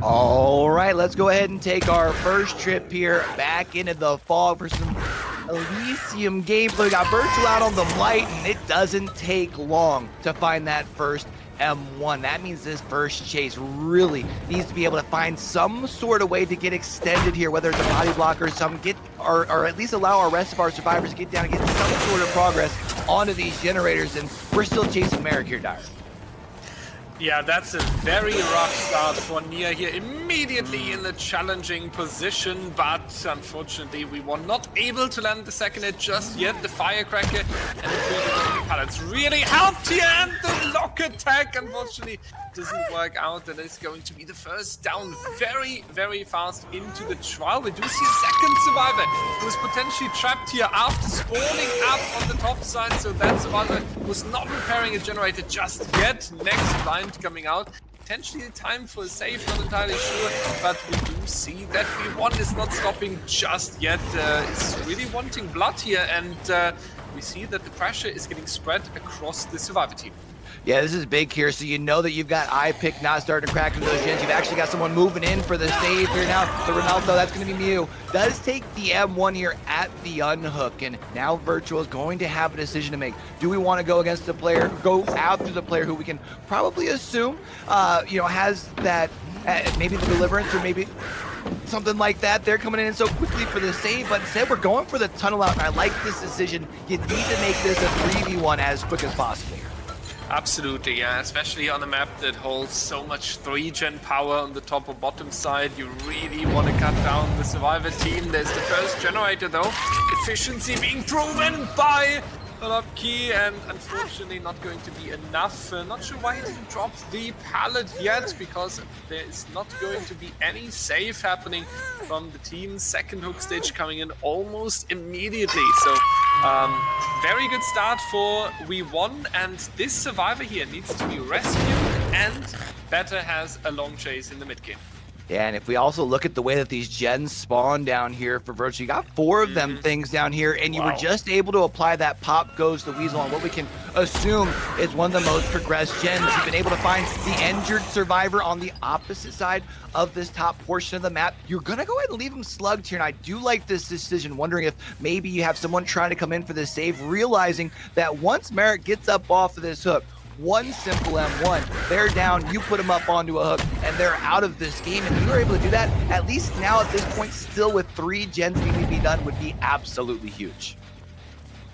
All right, let's go ahead and take our first trip here back into the fog for some Elysium gameplay. We got Virtual out on the Blight, and it doesn't take long to find that first M1. That means this first chase really needs to be able to find some sort of way to get extended here, whether it's a body block or some or at least allow our rest of our survivors to get down and get some sort of progress onto these generators. And we're still chasing Merrick here, Dyer. Yeah, that's a very rough start for Nia here, immediately in the challenging position, but unfortunately we were not able to land the second hit just yet. The firecracker and the critical pallets really helped here, and the lock attack unfortunately doesn't work out. That is going to be the first down very, very fast into the trial. We do see a second survivor who is potentially trapped here after spawning up on the top side, so that survivor was not repairing a generator just yet. Next blind coming out, potentially time for a save, not entirely sure, but we do see that V1 is not stopping just yet. It's really wanting blood here, and we see that the pressure is getting spread across the survivor team. Yeah, this is big here, so you know that you've got iPiC not starting to crack into those gens. You've actually got someone moving in for the save here now. The Ronaldo, that's going to be Mew. Does take the M1 here at the unhook, and now Virtual is going to have a decision to make. Do we want to go against the player, go after the player who we can probably assume, has that, maybe the deliverance or maybe something like that. They're coming in so quickly for the save, but instead we're going for the tunnel out, and I like this decision. You need to make this a 3v1 as quick as possible. Absolutely, yeah, especially on a map that holds so much 3-gen power on the top or bottom side. You really want to cut down the survivor team. There's the first generator though. Efficiency being proven by Kolobki, and unfortunately not going to be enough. Not sure why he didn't drop the pallet yet, because there is not going to be any save happening from the team. Second hook stage coming in almost immediately. So very good start for We1, and this survivor here needs to be rescued, and Better has a long chase in the mid game. Yeah, and if we also look at the way that these gens spawn down here for Virtue, you got 4 of them things down here, and you were just able to apply that pop goes the weasel on what we can assume is one of the most progressed gens. You've been able to find the injured survivor on the opposite side of this top portion of the map. You're gonna go ahead and leave him slugged here, and I do like this decision, wondering if maybe you have someone trying to come in for this save, realizing that once Merrick gets up off of this hook, one simple M1, they're down, you put them up onto a hook, and they're out of this game. And you were able to do that, at least now at this point, still with 3 gens needing to be done, would be absolutely huge.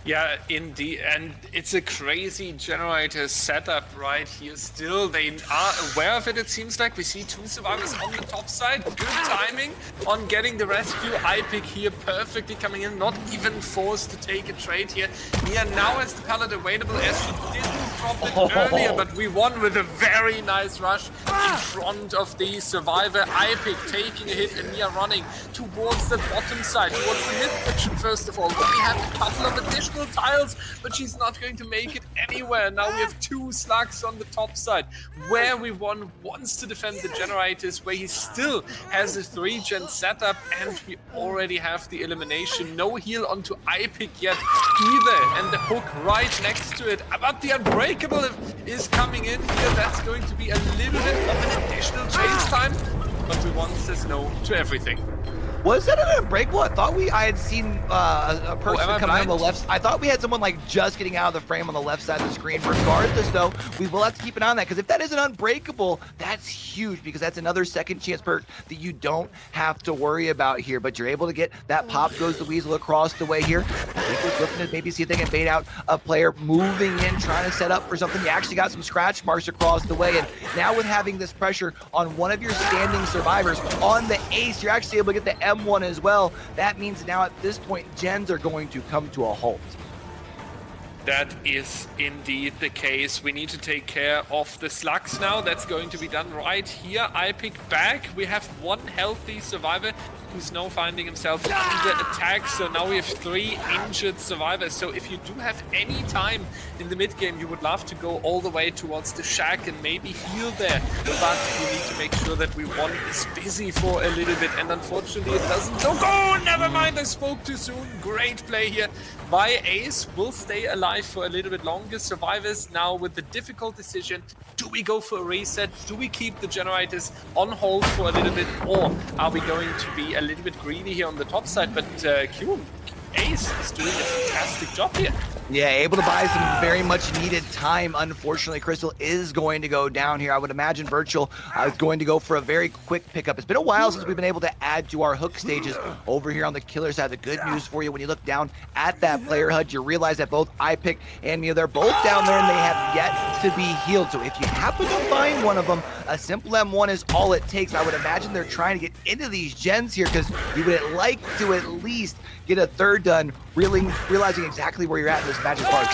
Yeah, indeed, and it's a crazy generator setup right here still. They are aware of it, it seems like. We see 2 survivors on the top side. Good timing on getting the rescue. iPiC here perfectly coming in, not even forced to take a trade here. Nia now has the pallet available, as she didn't drop it earlier, but we won with a very nice rush in front of the survivor. iPiC taking a hit, and Nia running towards the bottom side, towards the mid section first of all. But we have a couple of additional tiles, but she's not going to make it anywhere. Now we have 2 slugs on the top side, where We1 wants to defend the generators, where he still has a 3-gen setup, and we already have the elimination. No heal onto iPiC yet either, and the hook right next to it. But the unbreakable is coming in here. That's going to be a little bit of an additional chase time, but We1 says no to everything. Was that an unbreakable? I thought I had seen a person coming on the left. I thought we had someone like just getting out of the frame on the left side of the screen. Regardless though, we will have to keep an eye on that, because if that is an unbreakable, that's huge, because that's another second chance perk that you don't have to worry about here. But you're able to get that pop goes the weasel across the way here. I think we're looking to maybe see if they can bait out a player moving in, trying to set up for something. You actually got some scratch marks across the way, and now with having this pressure on one of your standing survivors on the ace, you're actually able to get the M1 as well. That means now at this point, gens are going to come to a halt. That is indeed the case. We need to take care of the slugs now. That's going to be done right here. iPiC back. We have 1 healthy survivor who's now finding himself under attack. So now we have 3 injured survivors. So if you do have any time in the mid game, you would love to go all the way towards the shack and maybe heal there. But we need to make sure that we one is busy for a little bit. And unfortunately, it doesn't look. Oh, never mind. I spoke too soon. Great play here by Ace. Will stay alive for a little bit longer. Survivors now with the difficult decision. Do we go for a reset? Do we keep the generators on hold for a little bit? Or are we going to be a little bit greedy here on the top side? But Ace is doing a fantastic job here. Yeah, able to buy some very much needed time. Unfortunately, Crystal is going to go down here. I would imagine Virtual is going to go for a very quick pickup. It's been a while since we've been able to add to our hook stages over here on the killer side. The good news for you, when you look down at that player HUD, you realize that both iPiC and Mio, they're both down there and they have yet to be healed. So if you happen to find one of them, a simple M1 is all it takes. I would imagine they're trying to get into these gens here because you would like to at least get a third done, realizing exactly where you're at in this magic part.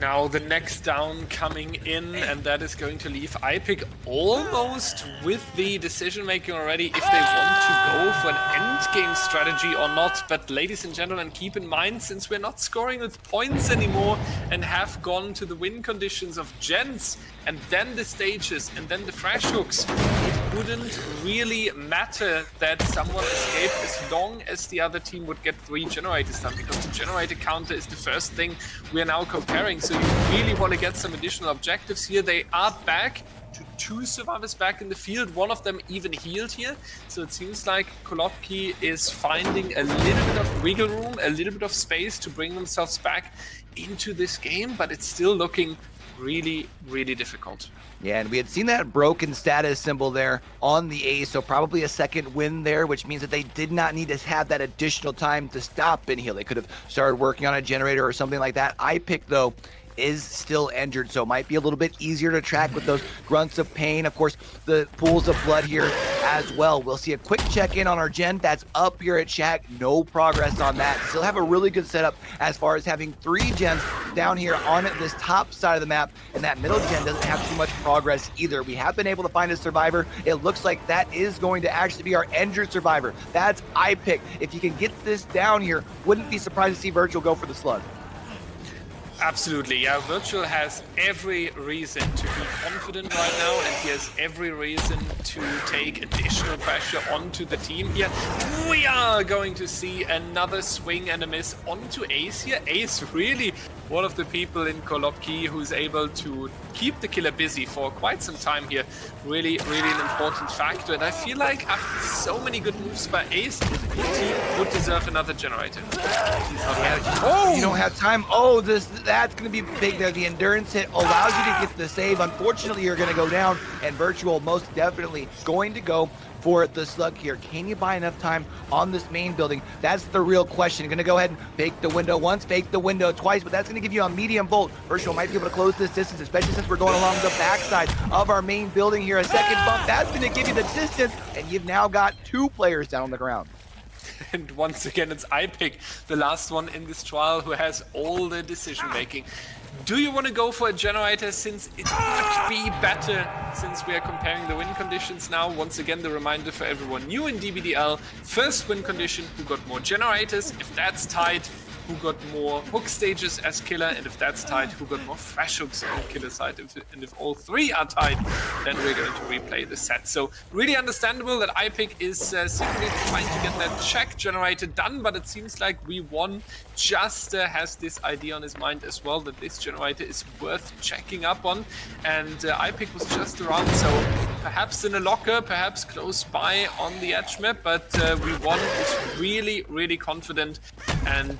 Now the next down coming in, and that is going to leave iPiC almost with the decision making already if they want to go for an end game strategy or not. But ladies and gentlemen, keep in mind, since we're not scoring with points anymore and have gone to the win conditions of gens and then the stages and then the fresh hooks, it wouldn't really matter that someone escaped as long as the other team would get 3 generators done, because the generator counter is the first thing we are now comparing. So you really want to get some additional objectives here. They are back to 2 survivors back in the field, one of them even healed here. So it seems like Kolobki is finding a little bit of wiggle room, a little bit of space to bring themselves back into this game, but it's still looking really, really difficult. Yeah, and we had seen that broken status symbol there on the Ace, so probably a second win there, which means that they did not need to have that additional time to stop and heal. They could have started working on a generator or something like that. iPiC, though, is still injured, so it might be a little bit easier to track with those grunts of pain. Of course, the pools of blood here as well. We'll see a quick check-in on our gen that's up here at Shack. No progress on that. Still have a really good setup as far as having 3 gens down here on this top side of the map, and that middle gen doesn't have too much progress either. We have been able to find a survivor. It looks like that is going to actually be our injured survivor. That's iPiC. If you can get this down here, wouldn't be surprised to see Virtual go for the slug. Absolutely, yeah. Virtual has every reason to be confident right now, and he has every reason to take additional pressure onto the team here. We are going to see another swing and a miss onto Ace here. Ace really one of the people in Kolobki who's able to keep the killer busy for quite some time here. Really, really an important factor. And I feel like after so many good moves by Ace, the team would deserve another generator. Oh! You don't have time. Oh, that's going to be big there. The endurance hit allows you to get the save. Unfortunately, you're going to go down, and Virtual most definitely going to go for the slug here. Can you buy enough time on this main building? That's the real question. Gonna go ahead and fake the window once, fake the window twice, but that's gonna give you a medium bolt. Virtual might be able to close this distance, especially since we're going along the backside of our main building here. A second bump, that's gonna give you the distance, and you've now got 2 players down on the ground. And once again, it's iPiC, the last one in this trial, who has all the decision making. Do you want to go for a generator, since it would be better, since we are comparing the win conditions now? Once again, the reminder for everyone new in DBDL, first win condition, who got more generators. If that's tied, who got more hook stages as killer, and if that's tied, who got more fresh hooks on the killer side. And if all 3 are tied, then we're going to replay the set. So really understandable that iPiC is simply trying to get that check generator done, but it seems like We1 just has this idea on his mind as well, that this generator is worth checking up on, and iPiC was just around, so perhaps in a locker, perhaps close by on the edge map, but We1 is really, really confident, and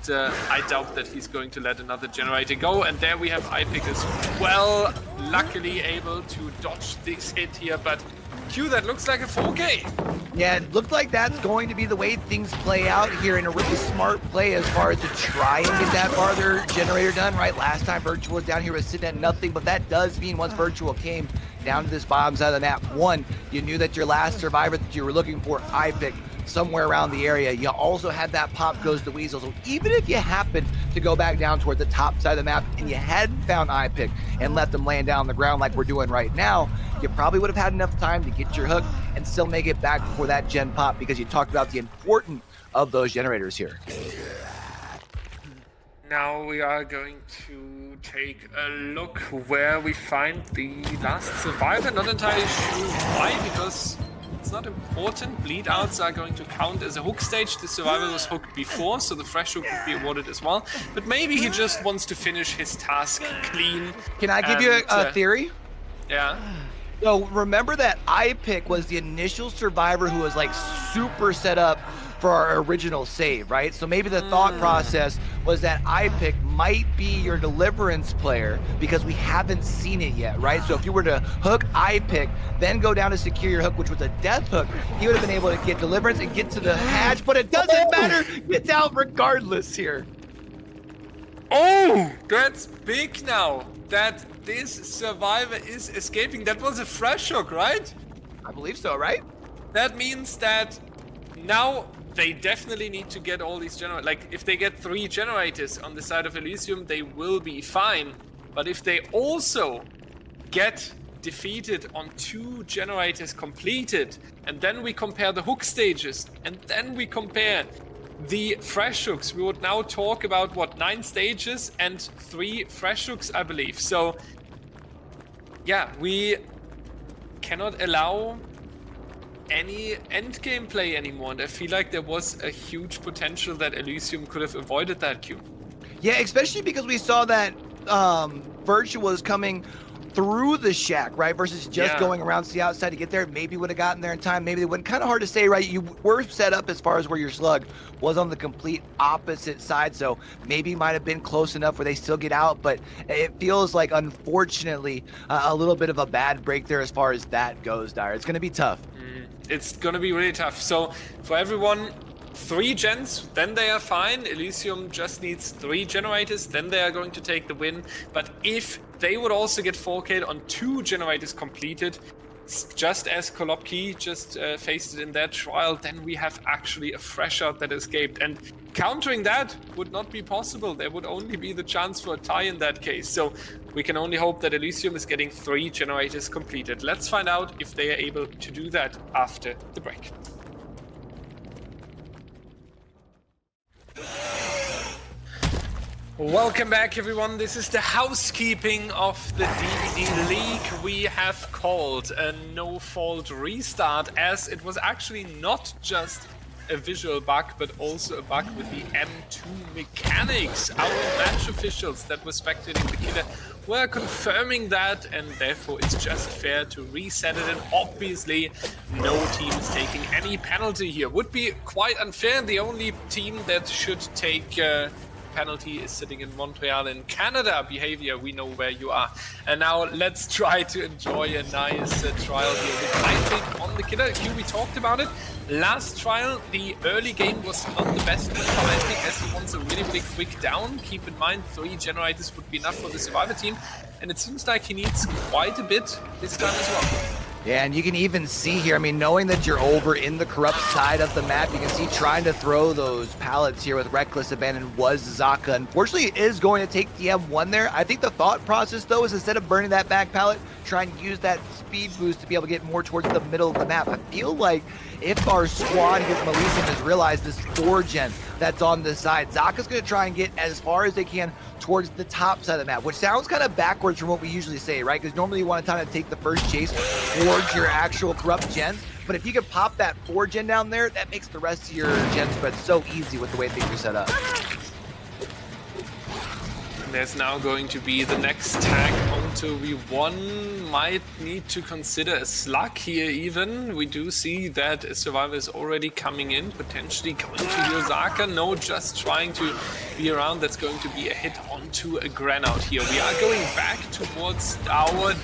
I doubt that he's going to let another generator go. And there we have iPiC as well, luckily able to dodge this hit here, but Q, that looks like a 4K. Yeah, it looked like that's going to be the way things play out here, in a really smart play as far as to try and get that farther generator done, right? Last time Virtual was down here was sitting at nothing, but that does mean once Virtual came down to this bottom side of the map, 1, you knew that your last survivor that you were looking for, iPiC, somewhere around the area. You also had that pop goes the weasel. So even if you happen to go back down towards the top side of the map and you hadn't found iPiC and left them laying down on the ground like we're doing right now, you probably would have had enough time to get your hook and still make it back before that gen pop, because you talked about the importance of those generators here. Now we are going to take a look where we find the last survivor. Not entirely sure why, because it's not important. Bleed outs are going to count as a hook stage. The survivor was hooked before, so the fresh hook would be awarded as well. But maybe he just wants to finish his task clean. Can I give you a theory? Yeah. So remember that iPiC was the initial survivor who was like super set up for our original save, right? So maybe the thought process was that iPiC might be your deliverance player because we haven't seen it yet, right? So if you were to hook iPiC, then go down to secure your hook, which was a death hook, he would have been able to get deliverance and get to the hatch, but it doesn't matter. Gets out regardless here. Oh, that's big now that this survivor is escaping. That was a fresh hook, right? I believe so, right? That means that now they definitely need to get all these generators. Like, if they get 3 generators on the side of Elysium, they will be fine. But if they also get defeated on 2 generators completed, and then we compare the hook stages, and then we compare the fresh hooks, we would now talk about, what, 9 stages and 3 fresh hooks, I believe. So, yeah, we cannot allow any endgame play anymore, and I feel like there was a huge potential that Elysium could have avoided that queue. Yeah, especially because we saw that Virtua was coming through the shack, right? Versus just going around to the outside to get there. Maybe would have gotten there in time. Maybe they wouldn't. Kind of hard to say, right? You were set up as far as where your slug was on the complete opposite side. So maybe might have been close enough where they still get out. But it feels like, unfortunately, a little bit of a bad break there as far as that goes, Dyer. It's going to be tough. It's going to be really tough. So for everyone, 3 gens, then they are fine. Elysium just needs 3 generators, then they are going to take the win. But if they would also get 4K'd on 2 generators completed, just as Kolobki just faced it in that trial, then we have actually a fresh out that escaped. And countering that would not be possible. There would only be the chance for a tie in that case. So we can only hope that Elysium is getting 3 generators completed. Let's find out if they are able to do that after the break. Welcome back, everyone. This is the housekeeping of the DBDLeague. We have called a no-fault restart, as it was actually not just a visual bug, but also a bug with the M2 mechanics. Our match officials that were spectating the killer were confirming that, and therefore it's just fair to reset it. And obviously, no team is taking any penalty here. Would be quite unfair. The only team that should take penalty is sitting in Montreal in Canada. Behavior, we know where you are. And now let's try to enjoy a nice trial here with iPiC on the killer. We talked about it last trial. The early game was not the best one for iPiC, as he wants a really quick down. Keep in mind, 3 generators would be enough for the survivor team, and it seems like he needs quite a bit this time as well. Yeah, and you can even see here, I mean, knowing that you're over in the corrupt side of the map, you can see trying to throw those pallets here with reckless abandon was Zaka. Unfortunately, it is going to take the M1 there. I think the thought process, though, is instead of burning that back pallet, try and use that speed boost to be able to get more towards the middle of the map. I feel like if our squad here from Elysium has realized this 4-gen that's on the side, Zaka's going to try and get as far as they can towards the top side of the map, which sounds kind of backwards from what we usually say, right? Because normally you want to kind of take the first chase towards your actual corrupt gen. But if you can pop that 4-gen down there, that makes the rest of your gen spread so easy with the way things are set up. There's now going to be the next tag onto V1. Might need to consider a slug here even. We do see that a survivor is already coming in, potentially going to heal Zaka. No, just trying to be around. That's going to be a hit onto a granite here. We are going back towards our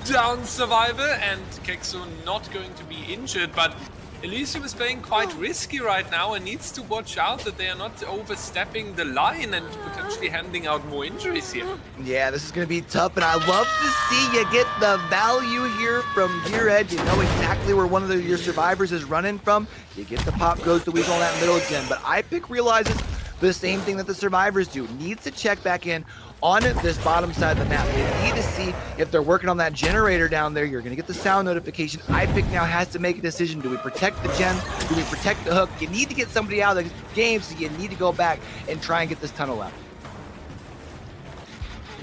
down survivor, and Kexo not going to be injured, but Elysium is playing quite risky right now and needs to watch out that they are not overstepping the line and potentially handing out more injuries here. Yeah, this is going to be tough, and I love to see you get the value here from Gear Edge. You know exactly where one of your survivors is running from. You get the pop, goes the weasel on that middle gen, but iPiC realizes the same thing that the survivors do. Needs to check back in on this bottom side of the map. They need to see if they're working on that generator down there. You're going to get the sound notification. iPiC now has to make a decision. Do we protect the gen? Do we protect the hook? You need to get somebody out of the game, so you need to go back and try and get this tunnel out.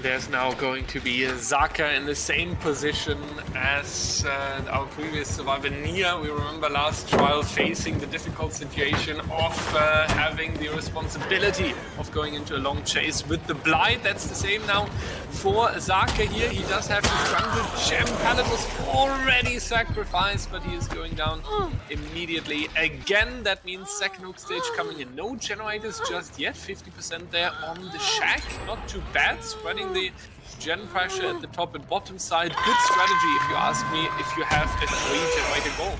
There's now going to be Zaka in the same position as our previous survivor, Nia. We remember last trial facing the difficult situation of having the responsibility of going into a long chase with the Blight. That's the same now for Zaka here. He does have his jungle gem. Pallet was already sacrificed, but he is going down immediately again. That means second hook stage coming in. No generators just yet. 50% there on the shack. Not too bad. Spreading the gen pressure at the top and bottom side. Good strategy, if you ask me, if you have a 3 generator goal.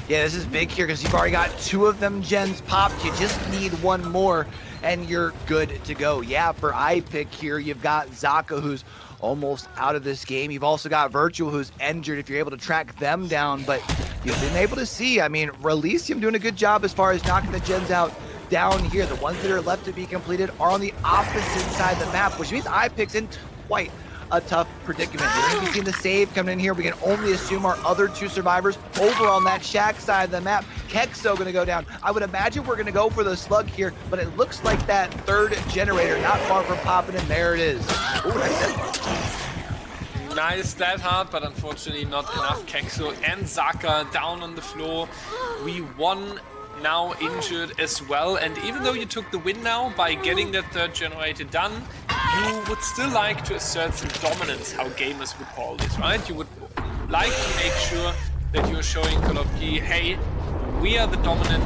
Yeah, this is big here because you've already got 2 of them gens popped. You just need 1 more and you're good to go. Yeah, for iPiC here, you've got Zaka, who's almost out of this game. You've also got Virtual, who's injured, if you're able to track them down. But you've been able to see, I mean, Elysium doing a good job as far as knocking the gens out down here. The ones that are left to be completed are on the opposite side of the map, which means iPiC's in quite a tough predicament. We're going to be seeing the save coming in here. We can only assume our other 2 survivors over on that shack side of the map. Kexo going to go down. I would imagine we're going to go for the slug here, but it looks like that 3rd generator not far from popping, and there it is. Ooh, nice that hard, but unfortunately not enough. Kexo and Zaka down on the floor. We won, now injured as well, and even though you took the win now by getting that 3rd generator done, you would still like to assert some dominance, how gamers would call this, right? You would like to make sure that you're showing Kolobki, hey, we are the dominant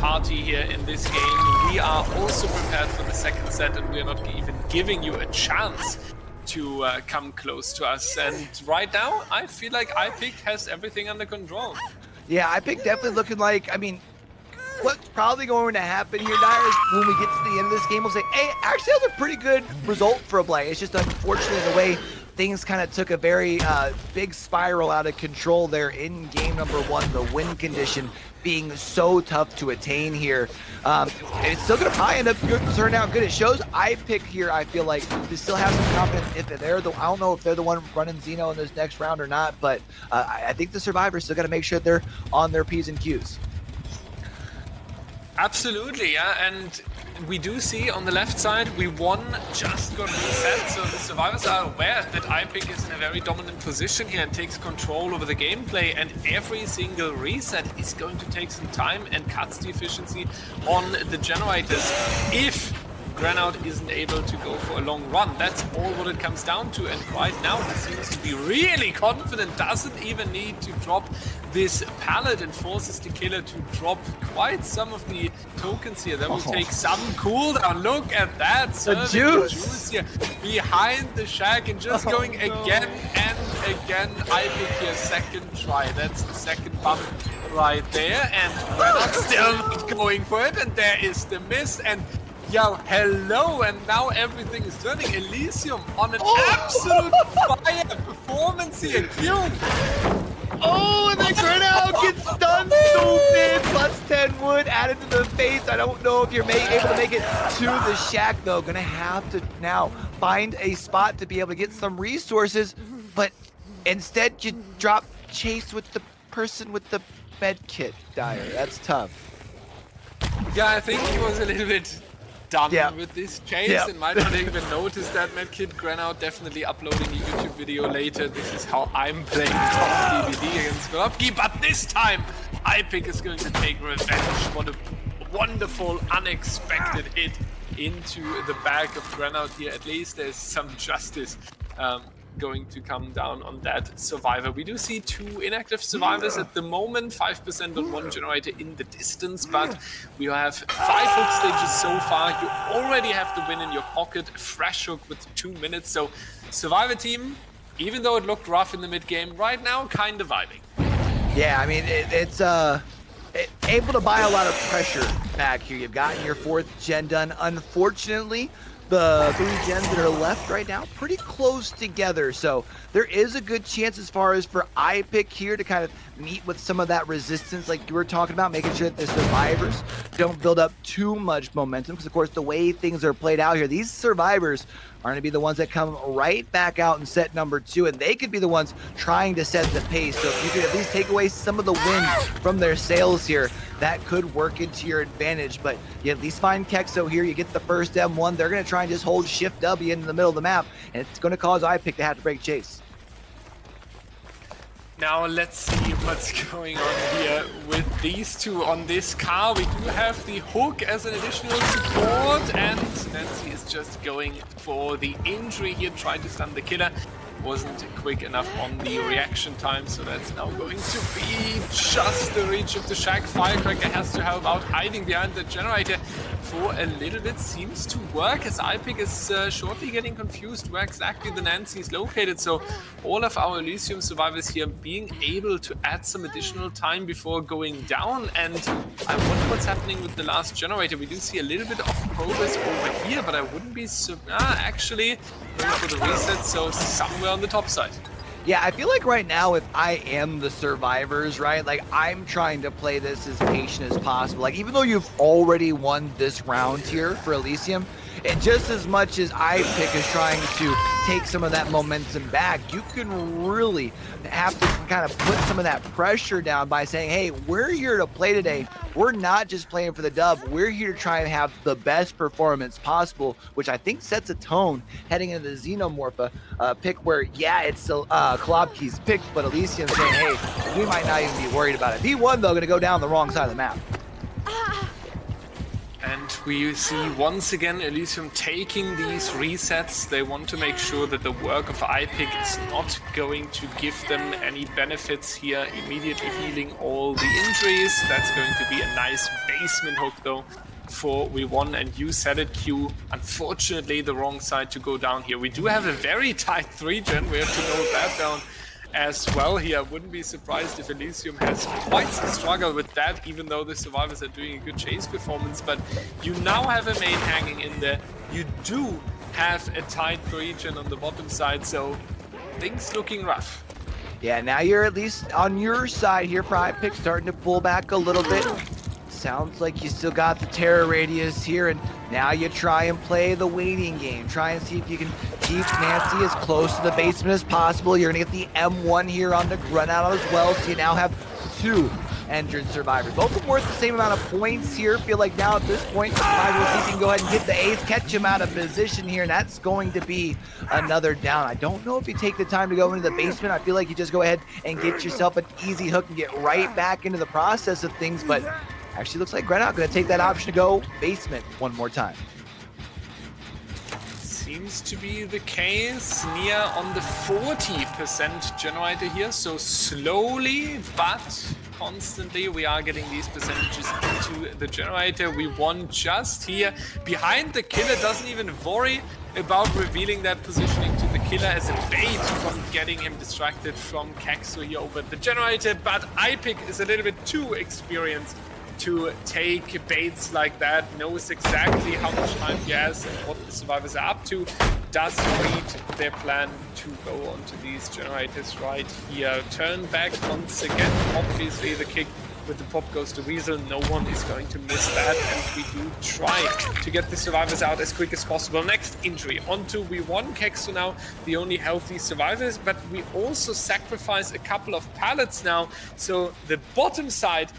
party here in this game. We are also prepared for the 2nd set, and we are not even giving you a chance to come close to us. And right now, I feel like iPiC has everything under control. Yeah, iPiC definitely looking like, I mean, what's probably going to happen here, Dyer, is when we get to the end of this game, we'll say, hey, actually that was a pretty good result for a Blight. It's just unfortunately the way things kind of took a very big spiral out of control there in game number 1, the win condition being so tough to attain here. And it's still going to probably end up turning out good. It shows iPiC here, I feel like, to still have some confidence if they're the, I don't know if they're the one running Xeno in this next round or not, but I think the survivors still got to make sure they're on their P's and Q's. Absolutely, yeah, and we do see on the left side, we won, just got reset, so the survivors are aware that iPiC is in a very dominant position here and takes control over the gameplay, and every single reset is going to take some time and cuts the efficiency on the generators. If Granout isn't able to go for a long run, that's all what it comes down to, and right now he seems to be really confident, doesn't even need to drop this pallet and forces the killer to drop quite some of the tokens here. That will take some cooldown. Look at that, the juice here behind the shack and just going again and again. iPiC here, 2nd try. That's the 2nd bump right there, and we're not still not going for it, and there is the miss, and yo, hello, and now everything is turning. Elysium on an absolute fire performance here. Cute. Oh, and then Granout gets stunned so big. +10 wood added to the face. I don't know if you're able to make it to the shack, though. Gonna have to now find a spot to be able to get some resources, but instead you drop chase with the person with the med kit, Dyer. That's tough. Yeah, I think he was a little bit done with this chase and might not even notice that medkit. Granout definitely uploading a YouTube video later. This is how I'm playing top DBD against Kolobki, but this time iPiC is going to take revenge. What a wonderful, unexpected hit into the back of Granout here. At least there's some justice going to come down on that survivor. We do see 2 inactive survivors at the moment, 5% on 1 generator in the distance, but we have 5 hook stages so far. You already have the win in your pocket, a fresh hook with 2 minutes. So survivor team, even though it looked rough in the mid game, right now kind of vibing. Yeah, I mean, it's able to buy a lot of pressure back here. You've gotten your 4th gen done. Unfortunately, the 3 gens that are left right now pretty close together. So there is a good chance as far as for iPiC here to kind of meet with some of that resistance like you were talking about, making sure that the survivors don't build up too much momentum. Because of course, the way things are played out here, these survivors are going to be the ones that come right back out in set number 2, and they could be the ones trying to set the pace. So if you could at least take away some of the wind from their sails here, that could work into your advantage. But you at least find Kexo here, you get the first M1. They're going to try and just hold Shift W into the middle of the map, and it's going to cause iPiC to have to break chase. Now let's see what's going on here with these two on this car. We do have the hook as an additional support, and Nancy is just going for the injury here, trying to stun the killer. Wasn't quick enough on the reaction time, so that's now going to be just the reach of the shack. Firecracker has to help out, hiding behind the generator for a little bit. Seems to work as iPiC is shortly getting confused where exactly the Nancy is located. So all of our Elysium survivors here being able to add some additional time before going down. And I wonder what's happening with the last generator. We do see a little bit of progress over here, but I wouldn't be actually going for the reset, so somewhere on the top side. Yeah, I feel like right now, if I am the survivors, right, like I'm trying to play this as patient as possible. Like, even though you've already won this round here for Elysium, and just as much as iPiC is trying to take some of that momentum back, you can really have to kind of put some of that pressure down by saying, hey, we're here to play today. We're not just playing for the dub. We're here to try and have the best performance possible, which I think sets a tone heading into the Xenomorph pick where, yeah, it's still Kolobki's pick, but Elysium saying, hey, we might not even be worried about it. V1, though, going to go down the wrong side of the map. And we see once again Elysium taking these resets. They want to make sure that the work of iPiC is not going to give them any benefits here, immediately healing all the injuries. That's going to be a nice basement hook though for V1, and you said it, Q. Unfortunately, the wrong side to go down here. We do have a very tight 3-gen, we have to note that down as well here. Wouldn't be surprised if Elysium has quite some struggle with that, even though the survivors are doing a good chase performance. But you now have a main hanging in there. You do have a tight 3-gen on the bottom side, so things looking rough. Yeah, now you're at least on your side here for iPiC, starting to pull back a little bit. Sounds like you still got the terror radius here, and now you try and play the waiting game. Try and see if you can keep Nancy as close to the basement as possible. You're gonna get the M1 here on the run out as well, so you now have 2 injured survivors. Both of them worth the same amount of points here. Feel like now at this point, the survivor will see if you can go ahead and get the ace, catch him out of position here, and that's going to be another down. I don't know if you take the time to go into the basement. I feel like you just go ahead and get yourself an easy hook and get right back into the process of things, but actually looks like Grenaut going to take that option to go basement one more time. Seems to be the case. Near on the 40% generator here, so slowly but constantly we are getting these percentages into the generator. We won just here. Behind the killer, doesn't even worry about revealing that positioning to the killer as a bait from getting him distracted from Kexo here over the generator, but iPiC is a little bit too experienced to take baits like that, knows exactly how much time he has and what the survivors are up to, does read their plan to go onto these generators right here. Turn back once again, obviously the kick with the pop goes to Weasel, no one is going to miss that, and we do try to get the survivors out as quick as possible. Next injury onto V1, Kexo now the only healthy survivors, but we also sacrifice a couple of pallets now, so the bottom side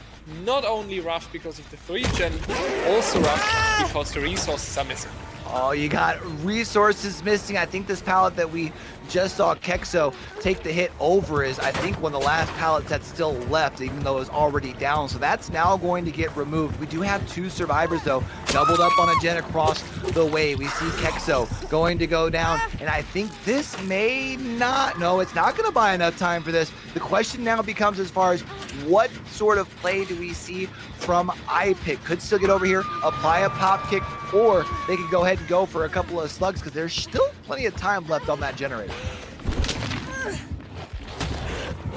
not only rough because of the 3-gen, also rough because the resources are missing. Oh, you got resources missing. I think this pallet that we just saw Kexo take the hit over is, I think, one of the last pallets that's still left, even though it was already down. So that's now going to get removed. We do have 2 survivors, though, doubled up on a gen across the way. We see Kexo going to go down, and I think this may not, no, it's not going to buy enough time for this. The question now becomes as far as what sort of play do we see from iPiC? Could still get over here, apply a pop kick, or they could go ahead and go for a couple of slugs because there's still plenty of time left on that generator.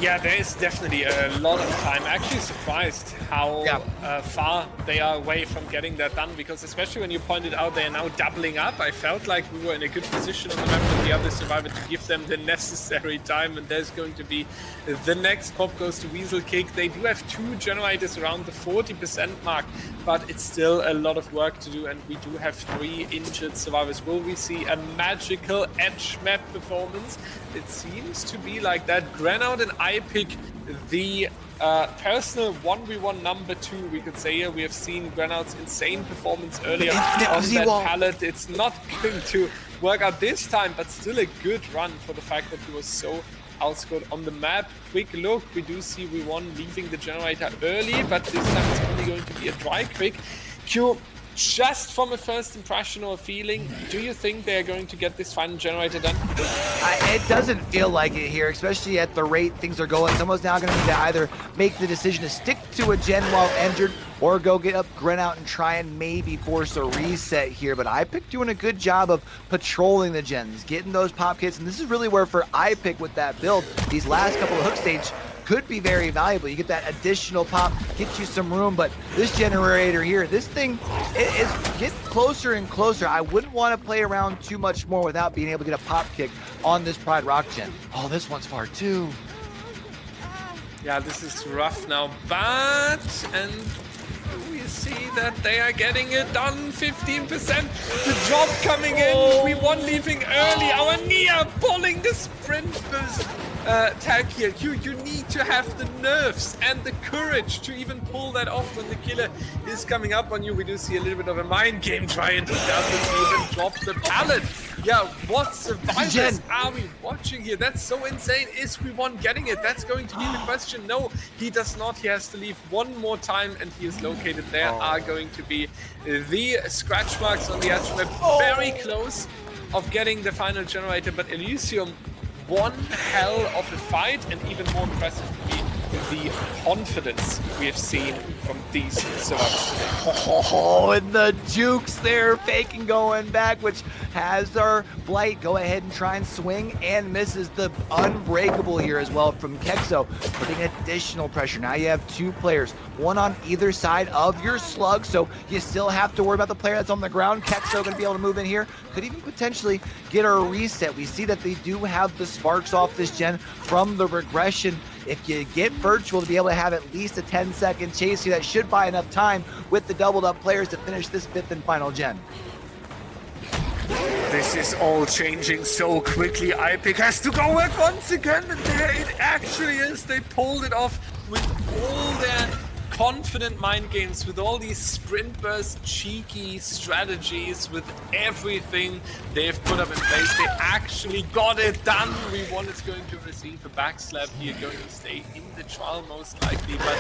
Yeah, there is definitely a lot of time. Actually surprised how far they are away from getting that done, because especially when you pointed out they are now doubling up, I felt like we were in a good position on the map with the other survivor to give them the necessary time, and there's going to be the next pop goes to Weasel Kick. They do have 2 generators around the 40% mark, but it's still a lot of work to do, and we do have 3 injured survivors. Will we see a magical edge map performance? It seems to be like that. Granout and iPiC, the personal 1v1 number 2, we could say here. We have seen Granout's insane performance earlier on that pallet. It's not going to work out this time, but still a good run for the fact that he was so outscored on the map. Quick look, we do see We1 leaving the generator early, but this time it's only going to be a dry quick. Q, just from a first impression or feeling, do you think they're going to get this final generator done? It doesn't feel like it here, especially at the rate things are going. Someone's now going to need to either make the decision to stick to a gen while injured, or go get up Granout and try and maybe force a reset here. But iPiC doing a good job of patrolling the gens, getting those pop kits, and this is really where for iPiC with that build, these last couple of hook stage could be very valuable. You get that additional pop, get you some room, but this generator here, this thing is getting closer and closer. I wouldn't want to play around too much more without being able to get a pop kick on this Pride Rock gen. Oh, this one's far too. Yeah, this is rough now, but, and we see that they are getting it done, 15%. The drop coming in, We1 leaving early, our Nia pulling the sprinters. Tag here. You need to have the nerves and the courage to even pull that off when the killer is coming up on you. We do see a little bit of a mind game trying. He doesn't even drop the pallet. Yeah, what survivors are we watching here? That's so insane. Is We1 getting it? That's going to be the question. No, he does not. He has to leave one more time, and he is located. There are going to be the scratch marks on the edge map. Very close of getting the final generator, but Elysium, one hell of a fight, and even more impressive to me, the confidence we have seen from these survivors today. And the jukes there, faking going back, which has our Blight go ahead and try and swing and misses the unbreakable here as well from Kexo, putting additional pressure. Now you have 2 players, one on either side of your slug, so you still have to worry about the player that's on the ground. Kexo going to be able to move in here, could even potentially get a reset. We see that they do have the sparks off this gen from the regression. If you get Virtual to be able to have at least a 10-second chase here, that should buy enough time with the doubled up players to finish this 5th and final gen. This is all changing so quickly. iPiC has to go back once again, and there it actually is. They pulled it off with all their confident mind games, with all these sprint burst cheeky strategies, with everything they've put up in place. They actually got it done. We1 is going to receive a backslap here, going to stay in the trial most likely, but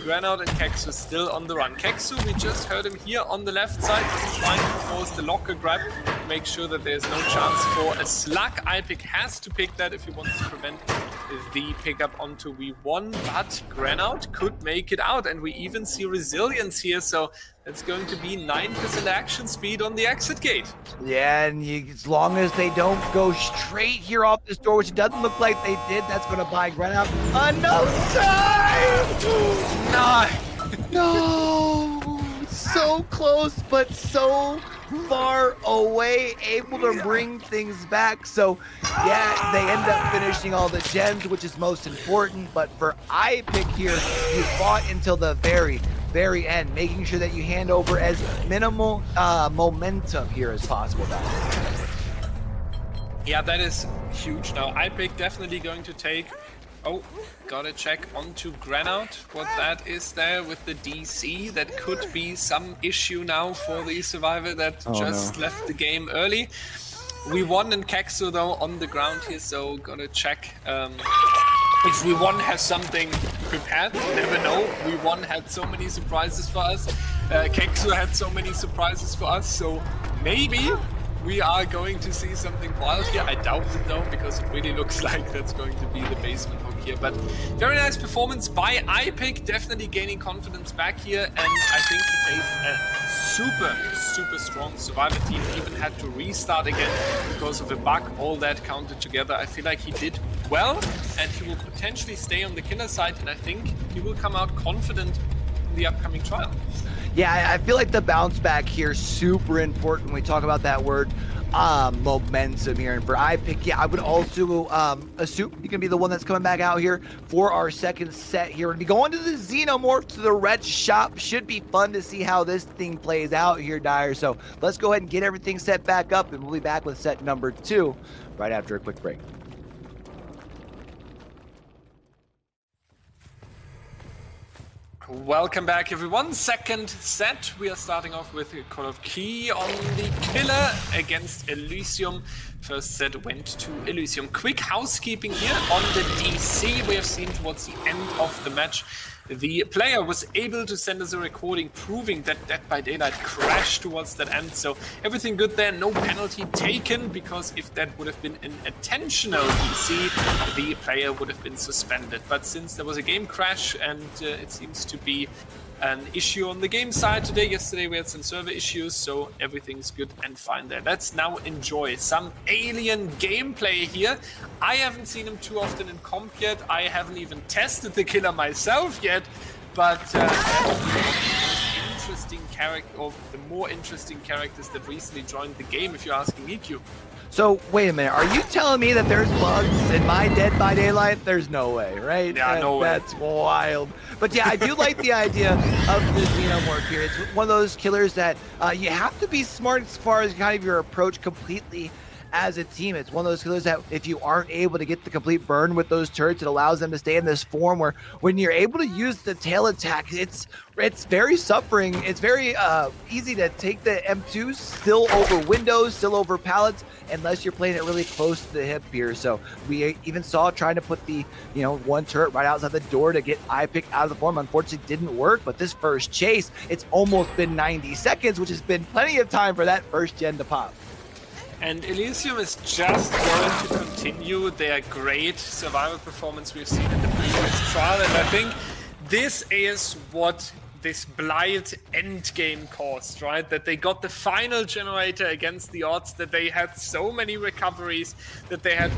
Granout and Kexu still on the run. Kexu, we just heard him here on the left side, just trying to force the locker grab, make sure that there's no chance for a slug. iPiC has to pick that if he wants to prevent the pickup onto We1, but Granout could make it out, and we even see resilience here, so it's going to be 9% action speed on the exit gate. Yeah, and as long as they don't go straight here off this door, which it doesn't look like they did, that's going to buy Granout enough time! No! So close, but so far away, able to bring things back. So yeah, they end up finishing all the gens, which is most important. But for iPiC here, you fought until the very end, making sure that you hand over as minimal momentum here as possible. Yeah, that is huge. Now iPiC definitely going to take, gotta check onto Granout what that is there with the DC. That could be some issue now for the survivor that left the game early. We1 and Kexu though on the ground here, so gotta check if We1 has something prepared. You never know. We1 had so many surprises for us. Kexu had so many surprises for us, so maybe we are going to see something wild here. I doubt it though, because it really looks like that's going to be the basement hook here. But very nice performance by iPiC, definitely gaining confidence back here. And I think he faced a super strong survivor team. Even had to restart again because of a bug. All that counted together. I feel like he did well, and he will potentially stay on the killer side, and I think he will come out confident in the upcoming trial. Yeah, I feel like the bounce back here is super important when we talk about that word momentum here. And for iPiC, yeah, I would also assume he can be the one that's coming back out here for our second set here. We're gonna be going to the Xenomorph to the red shop. Should be fun to see how this thing plays out here, Dyer. So let's go ahead and get everything set back up, and we'll be back with set number 2 right after a quick break. Welcome back, everyone. Second set. We are starting off with Kolobki on the killer against Elysium. First set went to Elysium. Quick housekeeping here on the DC. We have seen towards the end of the match, the player was able to send us a recording proving that Dead by Daylight crashed towards that end. So everything good there, no penalty taken, because if that would have been an intentional DC, the player would have been suspended. But since there was a game crash and it seems to be an issue on the game side today, yesterday we had some server issues, so everything's good and fine there. Let's now enjoy some alien gameplay here. I haven't seen him too often in comp yet. I haven't even tested the killer myself yet, but interesting character, or the more interesting characters that recently joined the game, if you're asking me, Q. So, wait a minute, are you telling me that there's bugs in my Dead by Daylight? There's no way, right? Yeah, no way. That's wild. But yeah, I do like the idea of the Xenomorph here. It's one of those killers that you have to be smart as far as kind of your approach completely as a team. It's one of those killers that if you aren't able to get the complete burn with those turrets, it allows them to stay in this form where when you're able to use the tail attack, it's very suffering. It's very easy to take the M2 still over windows, still over pallets, unless you're playing it really close to the hip here. So we even saw trying to put the, one turret right outside the door to get iPiC out of the form. Unfortunately, didn't work, but this first chase, it's almost been 90 seconds, which has been plenty of time for that first gen to pop. And Elysium is just going to continue their great survival performance we've seen in the previous trial, and I think this is what this Blight endgame caused, right? That they got the final generator against the odds, that they had so many recoveries, that they had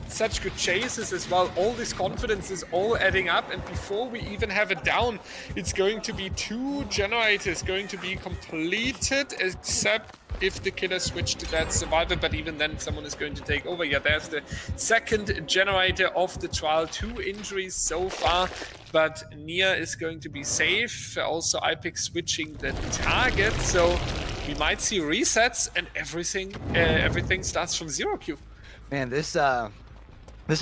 such good chases as well. All this confidence is all adding up, and before we even have it down, it's going to be 2 generators going to be completed, except if the killer switched to that survivor, but even then someone is going to take over. Yeah, there's the second generator of the trial. 2 injuries so far, but Nia is going to be safe. Also iPiC switching the target, so we might see resets and everything starts from 0, Q. Man, this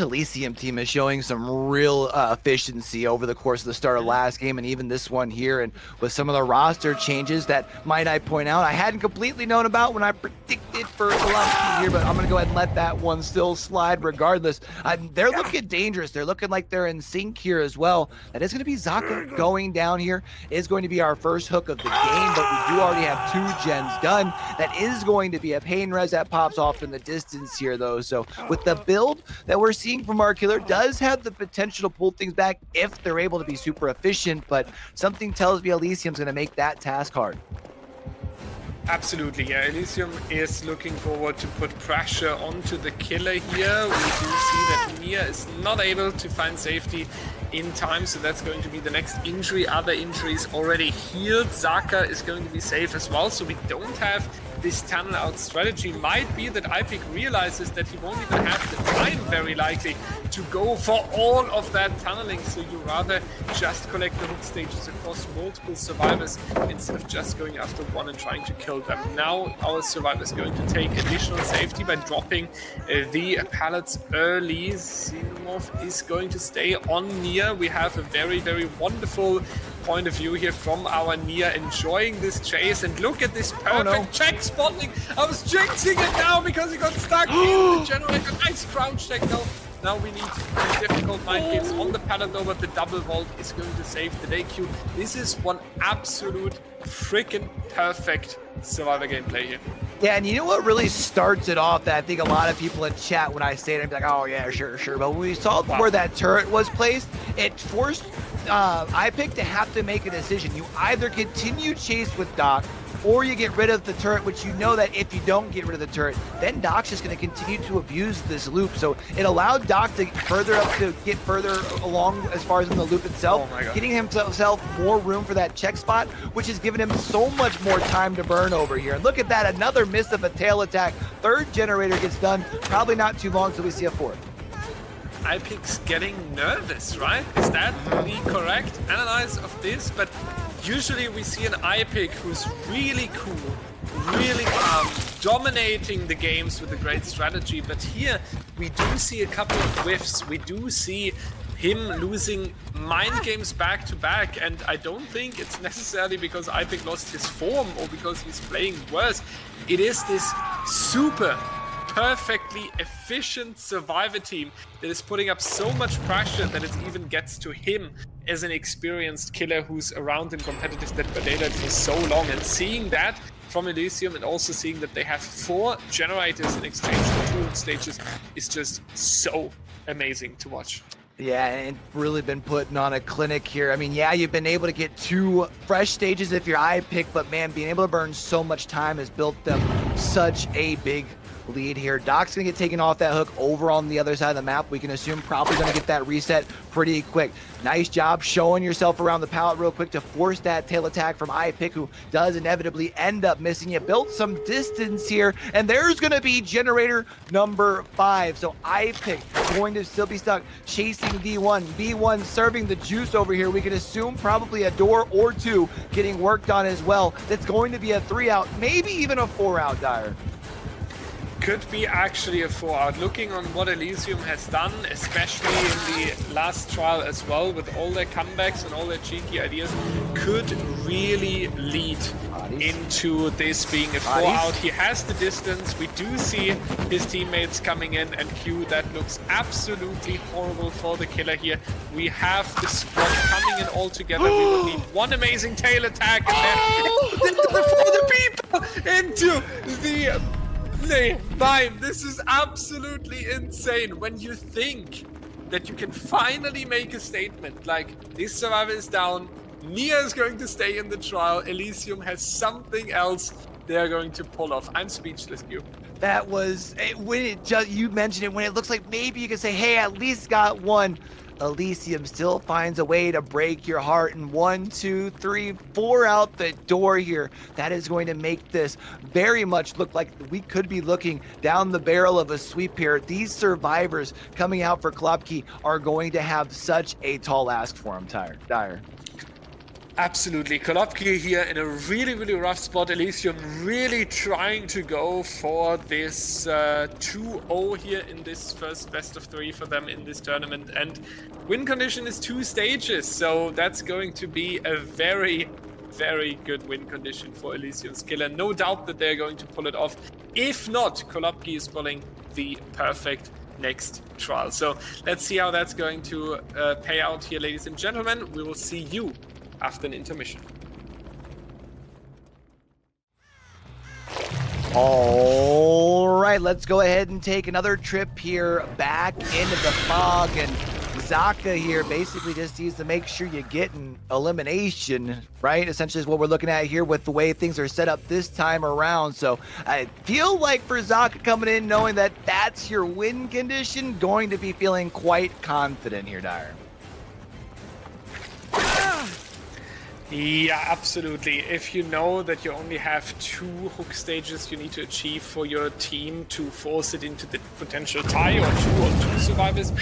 Elysium team is showing some real efficiency over the course of the start of last game, and even this one here, and with some of the roster changes that, might I point out, I hadn't completely known about when I predicted for Kolobki here, but I'm going to go ahead and let that one still slide regardless. They're looking dangerous. They're looking like they're in sync here as well. That is going to be Zaka going down here. Is going to be our first hook of the game, but we do already have 2 gens done. That is going to be a pain res that pops off in the distance here, though. So with the build that we're seeing from our killer, does have the potential to pull things back if they're able to be super efficient, but something tells me Elysium's going to make that task hard. Absolutely, yeah. Elysium is looking forward to put pressure onto the killer here. We do see that Nia is not able to find safety in time, so that's going to be the next injury. Other injuries already healed. Zaka is going to be safe as well, so we don't have this tunnel out strategy. Might be that iPiC realizes that he won't even have the time, very likely, to go for all of that tunneling, so you rather just collect the hook stages across multiple survivors instead of just going after one and trying to kill them. Now our survivor is going to take additional safety by dropping the pallets early. Xenomorph is going to stay on Nia. We have a very, very wonderful point of view here from our Nia, enjoying this chase, and look at this perfect check spotting. I was jinxing it now because he got stuck in the generator. Nice crouch check though. Now we need difficult mind games on the pallet though, but the double vault is going to save the day, Q. This is one absolute freaking perfect survivor gameplay here. Yeah, and you know what really starts it off that I think a lot of people in chat, when I say it, I'd be like, oh yeah, sure. But when we saw where that turret was placed, it forced iPiC to have to make a decision. You either continue chase with Doc, or you get rid of the turret, which you know that if you don't get rid of the turret, then Doc's just going to continue to abuse this loop. So it allowed Doc to get further along as far as in the loop itself, getting himself more room for that check spot, which has given him so much more time to burn over here. And look at that, another miss of a tail attack. Third generator gets done, probably not too long till we see a fourth. iPiC's getting nervous, right? Is that the correct analysis of this? But usually we see an iPiC who's really cool, really calm, dominating the games with a great strategy. But here we do see a couple of whiffs. We do see him losing mind games back to back, and I don't think it's necessarily because iPiC lost his form or because he's playing worse. It is this super perfectly efficient survivor team that is putting up so much pressure that it even gets to him as an experienced killer who's around in competitive Dead by Daylight for so long. And seeing that from Elysium and also seeing that they have 4 generators in exchange for 2 stages is just so amazing to watch. Yeah, and really been putting on a clinic here. I mean, yeah, you've been able to get 2 fresh stages if you're iPiC, but man, being able to burn so much time has built them such a big lead here. Doc's gonna get taken off that hook over on the other side of the map. We can assume probably gonna get that reset pretty quick. Nice job showing yourself around the pallet real quick to force that tail attack from iPiC, who does inevitably end up missing. You built some distance here, and there's gonna be generator number 5. So iPiC going to still be stuck chasing B1. B1 serving the juice over here. We can assume probably a door or 2 getting worked on as well. That's going to be a 3 out, maybe even a 4 out, Dire. Could be actually a 4 out. Looking on what Elysium has done, especially in the last trial as well, with all their comebacks and all their cheeky ideas, could really lead into this being a 4 out. He has the distance. We do see his teammates coming in, and Q, that looks absolutely horrible for the killer here. We have the squad coming in all together. We will need one amazing tail attack, and then before the people into the mine. This is absolutely insane. When you think that you can finally make a statement like this survivor is down, Nia is going to stay in the trial, Elysium has something else they're going to pull off. I'm speechless, Q. That was when it just, you mentioned it, when it looks like maybe you can say, hey, at least got one. Elysium still finds a way to break your heart, and 1, 2, 3, 4 out the door here. That is going to make this very much look like we could be looking down the barrel of a sweep here. These survivors coming out for Kolobki are going to have such a tall ask for him, Dire. Absolutely. Kolobki here in a really, really rough spot. Elysium really trying to go for this 2-0 here in this first best of 3 for them in this tournament. And win condition is 2 stages, so that's going to be a very, very good win condition for Elysium's killer. No doubt that they're going to pull it off. If not, Kolobki is pulling the perfect next trial. So let's see how that's going to pay out here, ladies and gentlemen. We will see you after an intermission. All right, let's go ahead and take another trip here back into the fog, and Zaka here basically just needs to make sure you get an elimination, right? Essentially is what we're looking at here with the way things are set up this time around. So I feel like for Zaka coming in, knowing that that's your win condition, going to be feeling quite confident here, Dire. Yeah, absolutely. If you know that you only have 2 hook stages you need to achieve for your team to force it into the potential tie, or 2 survivors,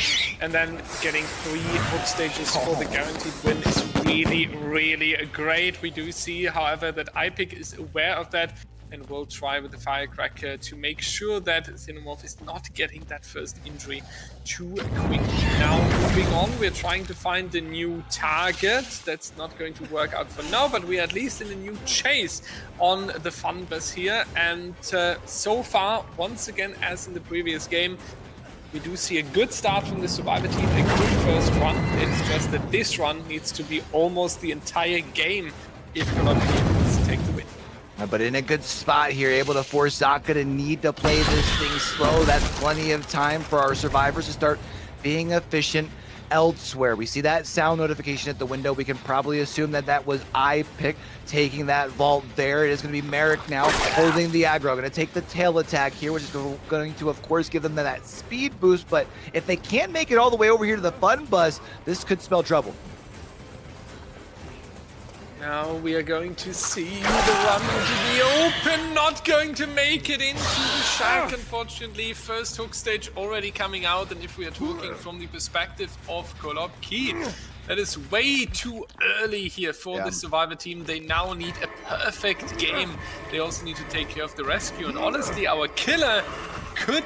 and then getting 3 hook stages for the guaranteed win is really, really great. We do see, however, that iPiC is aware of that and will try with the firecracker to make sure that Xenomorph is not getting that first injury too quickly. Now, moving on, we're trying to find a new target. That's not going to work out for now, but we're at least in a new chase on the fun bus here. And so far, once again, as in the previous game, we do see a good start from the survivor team, a good first run. It's just that this run needs to be almost the entire game if Kolobki wants to take the win. But in a good spot here, able to force Zaka to need to play this thing slow. That's plenty of time for our survivors to start being efficient. elsewhere. We see that sound notification at the window. We can probably assume that that was iPiC taking that vault there. It is going to be Merrick now holding the aggro. Going to take the tail attack here, which is going to, of course, give them that speed boost. But if they can't make it all the way over here to the fun bus, this could spell trouble. Now we are going to see the run to the open, not going to make it into the shack, unfortunately. First hook stage already coming out, and if we are talking from the perspective of Kolobki, that is way too early here for the Survivor team. They now need a perfect game. They also need to take care of the rescue, and honestly, our killer could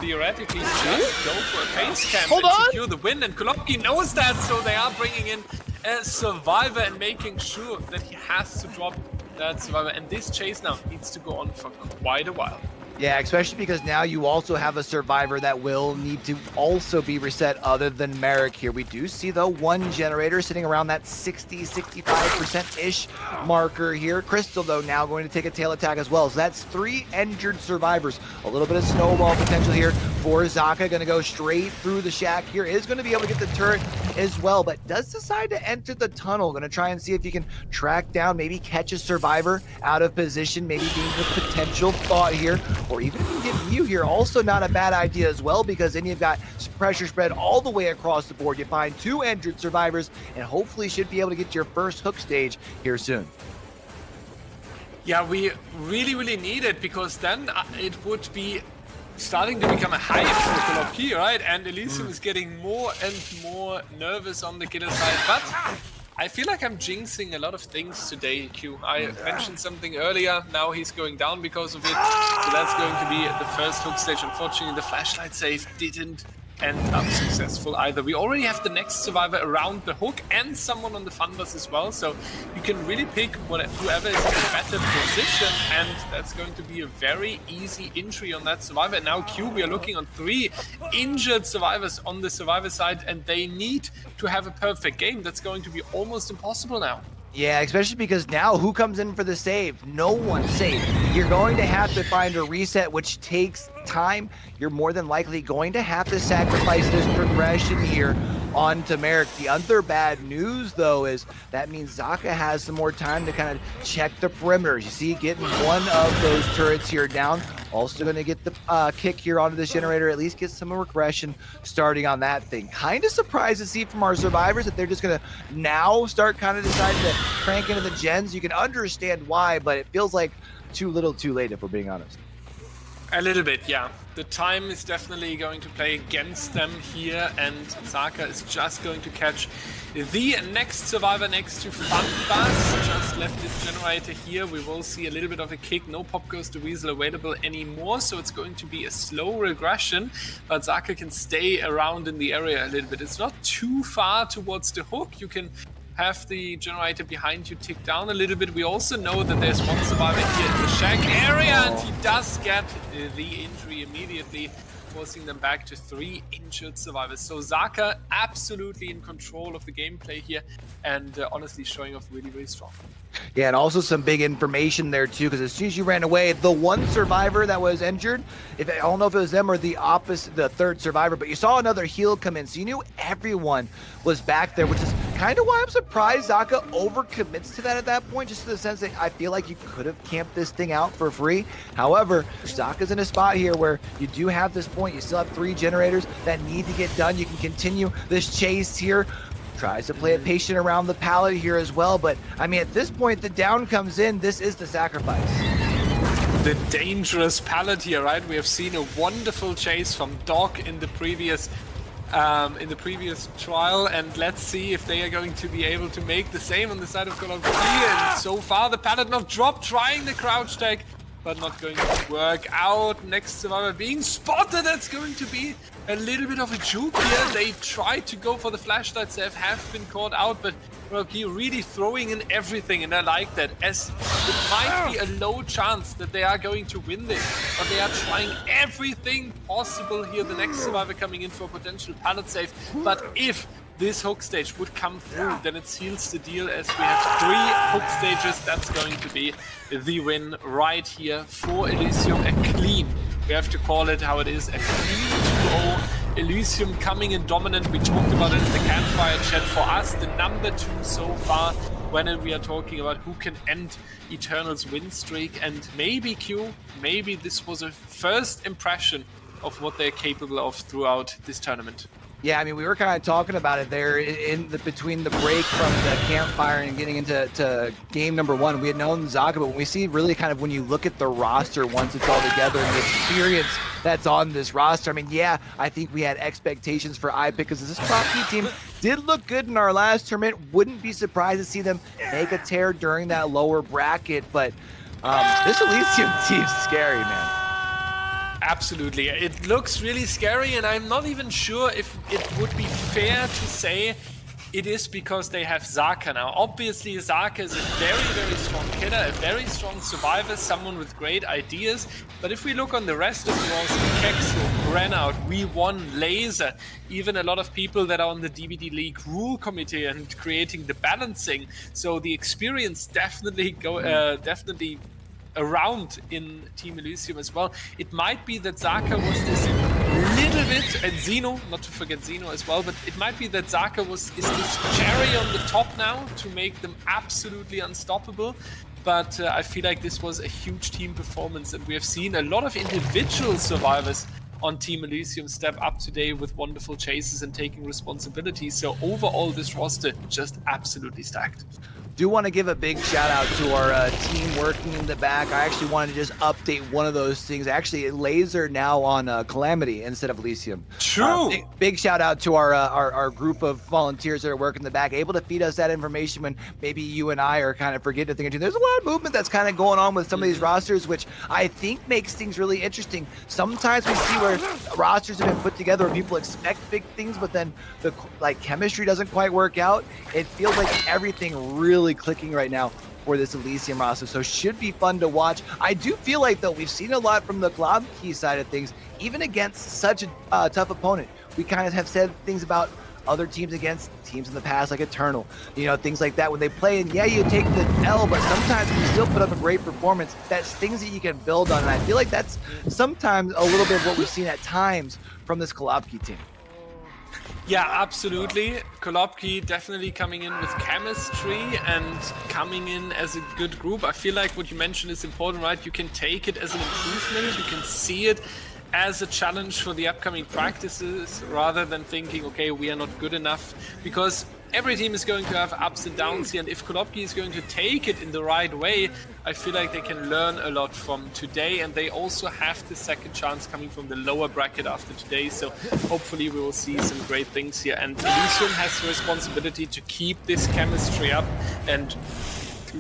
theoretically just go for a face camp and secure the win, and Kolobki knows that, so they are bringing in a Survivor and making sure that he has to drop that Survivor, and this chase now needs to go on for quite a while. Yeah, especially because now you also have a Survivor that will need to also be reset other than Merrick here. We do see, though, one generator sitting around that 60-65%-ish marker here. Crystal, though, now going to take a tail attack as well. So that's 3 injured Survivors. A little bit of snowball potential here for Zaka. Going to go straight through the shack here. Is going to be able to get the turret as well, but does decide to enter the tunnel. Going to try and see if he can track down, maybe catch a Survivor out of position, maybe being the potential thought here. Or even if you get Mew here, also not a bad idea as well, because then you've got pressure spread all the way across the board. You find 2 injured Survivors, and hopefully should be able to get your first hook stage here soon. Yeah, we really need it, because then it would be starting to become a hype for Kolobki, right? And Elysium is getting more and more nervous on the killer side, but I feel like I'm jinxing a lot of things today, Q. I mentioned something earlier, now he's going down because of it, so that's going to be the first hook stage. Unfortunately, the flashlight save didn't end up successful either. We already have the next Survivor around the hook and someone on the fun bus as well, so you can really pick whoever is in a better position, and that's going to be a very easy entry on that Survivor. And now Q, we are looking on 3 injured Survivors on the Survivor side, and they need to have a perfect game. That's going to be almost impossible now. Yeah, especially because now who comes in for the save? No one safe. You're going to have to find a reset, which takes time. You're more than likely going to have to sacrifice this progression here onto Merrick. The other bad news, though, is that means Zaka has some more time to kind of check the perimeters. You see, getting one of those turrets here down. Also going to get the kick here onto this generator, at least get some regression starting on that thing. Kind of surprised to see from our Survivors that they're just going to now start kind of deciding to crank into the gens. You can understand why, but it feels like too little too late, if we're being honest. A little bit, yeah. The time is definitely going to play against them here, and Zaka is just going to catch the next Survivor next to Funbus. Just left this generator here. We will see a little bit of a kick. No Pop Goes the Weasel available anymore, so it's going to be a slow regression, but Zaka can stay around in the area a little bit. It's not too far towards the hook. You can have the generator behind you tick down a little bit. We also know that there's one Survivor here in the shack area, and he does get the injury immediately, forcing them back to 3 injured Survivors. So Zaka absolutely in control of the gameplay here, and honestly showing off really strong. Yeah, and also some big information there too, because as soon as you ran away, the one Survivor that was injured, I don't know if it was them or the opposite, the third Survivor, but you saw another heal come in, so you knew everyone was back there, which is kind of why I'm surprised Zaka overcommits to that at that point, just in the sense that I feel like you could have camped this thing out for free. However, Zaka's in a spot here where you do have this point, you still have 3 generators that need to get done. You can continue this chase here. Tries to play it patient around the pallet here as well, but I mean, at this point, the down comes in. This is the sacrifice. The dangerous pallet here, right? We have seen a wonderful chase from Dog in the previous trial, and let's see if they are going to be able to make the same on the side of Kolobki. And so far, the pallet not dropped, trying the crouch tag, but not going to work out. Next Survivor being spotted. That's going to be a little bit of a juke here. They tried to go for the flashlights, they have been caught out, but Kolobki really throwing in everything, and I like that, as it might be a low chance that they are going to win this, but they are trying everything possible here. The next Survivor coming in for a potential pallet save, but if this hook stage would come through, then it seals the deal, as we have 3 hook stages. That's going to be the win right here for Elysium. A clean, we have to call it how it is, a clean 2-0 Elysium coming in dominant. We talked about it in the campfire chat. For us, the number 2 so far when we are talking about who can end Eternal's win streak. And maybe Q, maybe this was a first impression of what they're capable of throughout this tournament. Yeah, I mean, we were kind of talking about it there between the break from the campfire and getting into game number 1. We had known Zaka, but when we see really kind of when you look at the roster once it's all together and the experience that's on this roster, I mean, yeah, I think we had expectations for iPiC because this Kolobki team did look good in our last tournament. Wouldn't be surprised to see them make a tear during that lower bracket, but this Elysium team's scary, man. Absolutely. It looks really scary, and I'm not even sure if it would be fair to say it is because they have Zaka now. Obviously, Zaka is a very, very strong killer, a very strong survivor, someone with great ideas. But if we look on the rest of the roster, Kexel, Brenout, We1, Laser, even a lot of people that are on the DBDLeague rule committee and creating the balancing. So the experience definitely definitely around in Team Elysium as well. It might be that Zaka was this little bit, and Xeno, not to forget Xeno as well, but it might be that Zaka is this cherry on the top now to make them absolutely unstoppable. But I feel like this was a huge team performance, and we have seen a lot of individual survivors on Team Elysium step up today with wonderful chases and taking responsibility. So overall, this roster just absolutely stacked. Do want to give a big shout out to our team working in the back. I actually wanted to just update one of those things. Actually, Laser now on Calamity instead of Elysium. True. Big shout out to our group of volunteers that are working in the back, able to feed us that information when maybe you and I are kind of forgetting to think of. There's a lot of movement that's kind of going on with some of these rosters, which I think makes things really interesting. Sometimes we see where rosters have been put together where people expect big things, but then the chemistry doesn't quite work out. It feels like everything really clicking right now for this Elysium roster, so should be fun to watch. I do feel like, though, we've seen a lot from the Kolobki side of things, even against such a tough opponent. We kind of have said things about other teams against teams in the past, like Eternal, things like that when they play, and yeah, you take the L, but sometimes you still put up a great performance. That's things that you can build on, and I feel like that's sometimes a little bit of what we've seen at times from this Kolobki team. Yeah, absolutely. Kolobki definitely coming in with chemistry and coming in as a good group. I feel like what you mentioned is important, right? You can take it as an improvement. You can see it as a challenge for the upcoming practices rather than thinking, okay, we are not good enough, because every team is going to have ups and downs here, and if Kolobki is going to take it in the right way, I feel like they can learn a lot from today, and they also have the second chance coming from the lower bracket after today, so hopefully we will see some great things here. And Elysium has the responsibility to keep this chemistry up and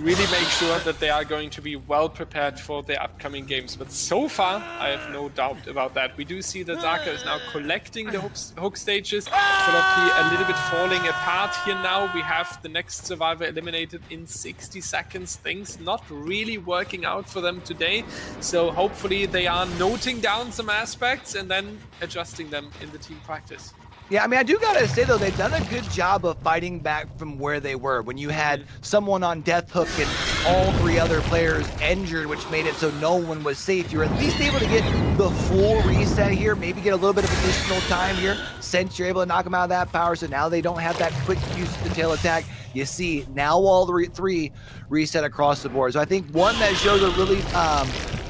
really make sure that they are going to be well prepared for their upcoming games. But so far, I have no doubt about that. We do see that Zaka is now collecting the hook stages. Kolobki a little bit falling apart here now. We have the next survivor eliminated in 60 seconds. Things not really working out for them today. So hopefully they are noting down some aspects and then adjusting them in the team practice. Yeah, I mean, I do gotta say, though, they've done a good job of fighting back from where they were. When you had someone on death hook and all 3 other players injured, which made it so no one was safe, you're at least able to get the full reset here, maybe get a little bit of additional time here since you're able to knock them out of that power, so now they don't have that quick use of the tail attack. You see, now all the 3 reset across the board. So I think one that shows a really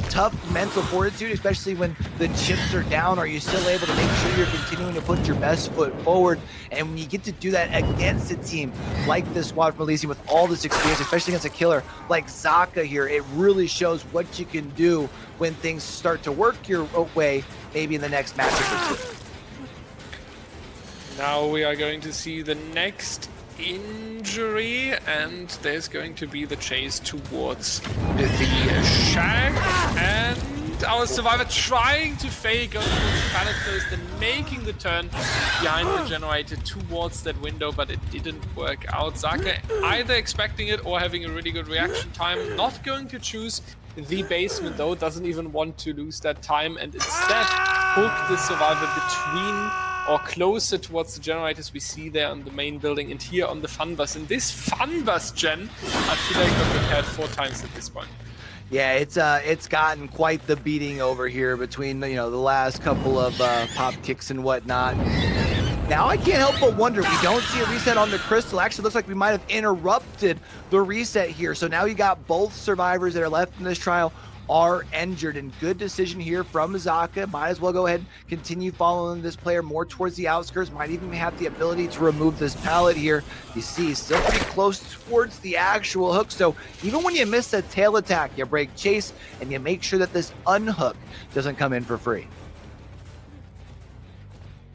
tough mental fortitude, especially when the chips are down. Are you still able to make sure you're continuing to put your best foot forward? And when you get to do that against a team like this squad from Elysium with all this experience, especially against a killer like Zaka here, it really shows what you can do when things start to work your way, maybe in the next matchup or 2. Now we are going to see the next injury, and there's going to be the chase towards the shag, and our survivor trying to fake going towards the pallet first and making the turn behind the generator towards that window, but it didn't work out. Zaka either expecting it or having a really good reaction time, not going to choose the basement though, doesn't even want to lose that time, and instead hook the survivor between or closer towards the generators we see there on the main building and here on the fun bus. And this fun bus gen, I feel like we're prepared 4 times at this point. Yeah, it's gotten quite the beating over here between the last couple of pop kicks and whatnot. Now I can't help but wonder, we don't see a reset on the Crystal. Actually, looks like we might have interrupted the reset here. So now you got both survivors that are left in this trial are injured, and good decision here from Zaka. Might as well go ahead and continue following this player more towards the outskirts. Might even have the ability to remove this pallet here. You see, still pretty close towards the actual hook. So even when you miss a tail attack, you break chase and you make sure that this unhook doesn't come in for free.